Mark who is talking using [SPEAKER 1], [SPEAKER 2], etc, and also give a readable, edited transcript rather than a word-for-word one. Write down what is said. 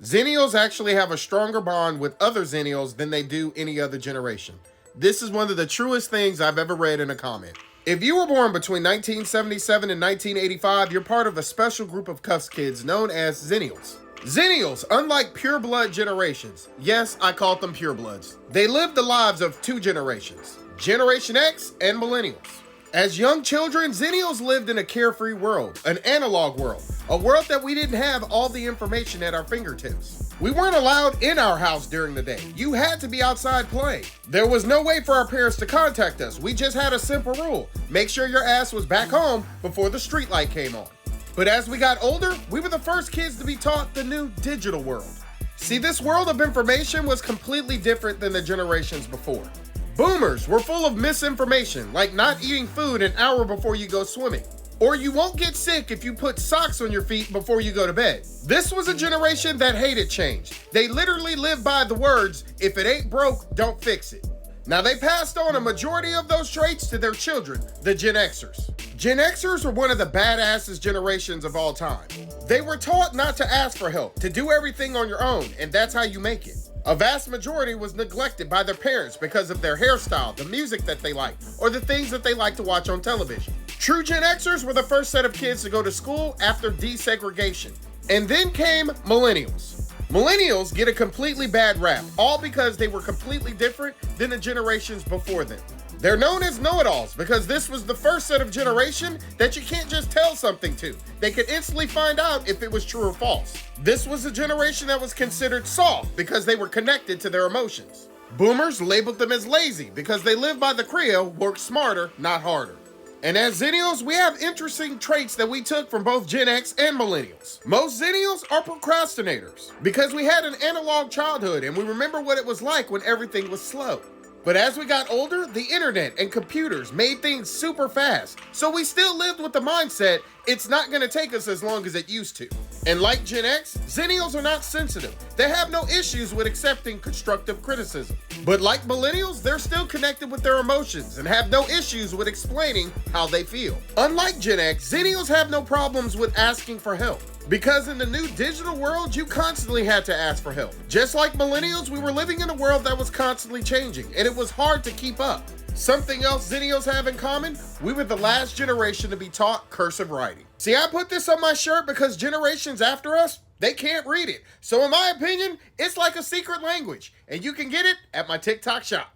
[SPEAKER 1] Xennials actually have a stronger bond with other Xennials than they do any other generation. This is one of the truest things I've ever read in a comment. If you were born between 1977 and 1985, you're part of a special group of cuss kids known as Xennials. Xennials, unlike pure-blood generations, yes, I called them purebloods, they lived the lives of two generations, Generation X and Millennials. As young children, Xennials lived in a carefree world, an analog world, a world that we didn't have all the information at our fingertips. We weren't allowed in our house during the day. You had to be outside playing. There was no way for our parents to contact us. We just had a simple rule. Make sure your ass was back home before the streetlight came on. But as we got older, we were the first kids to be taught the new digital world. See, this world of information was completely different than the generations before. Boomers were full of misinformation, like not eating food an hour before you go swimming. Or you won't get sick if you put socks on your feet before you go to bed. This was a generation that hated change. They literally lived by the words, if it ain't broke, don't fix it. Now they passed on a majority of those traits to their children, the Gen Xers. Gen Xers were one of the badassest generations of all time. They were taught not to ask for help, to do everything on your own, and that's how you make it. A vast majority was neglected by their parents because of their hairstyle, the music that they liked, or the things that they liked to watch on television. True Gen Xers were the first set of kids to go to school after desegregation. And then came Millennials. Millennials get a completely bad rap, all because they were completely different than the generations before them. They're known as know-it-alls because this was the first set of generation that you can't just tell something to. They could instantly find out if it was true or false. This was a generation that was considered soft because they were connected to their emotions. Boomers labeled them as lazy because they lived by the credo, work smarter, not harder. And as Xennials, we have interesting traits that we took from both Gen X and Millennials. Most Xennials are procrastinators because we had an analog childhood and we remember what it was like when everything was slow. But as we got older, the internet and computers made things super fast. So we still lived with the mindset, it's not gonna take us as long as it used to. And like Gen X, Xennials are not sensitive. They have no issues with accepting constructive criticism. But like Millennials, they're still connected with their emotions and have no issues with explaining how they feel. Unlike Gen X, Xennials have no problems with asking for help. Because in the new digital world, you constantly had to ask for help. Just like Millennials, we were living in a world that was constantly changing, and it was hard to keep up. Something else Xennials have in common, we were the last generation to be taught cursive writing. See, I put this on my shirt because generations after us, they can't read it. So in my opinion, it's like a secret language, and you can get it at my TikTok shop.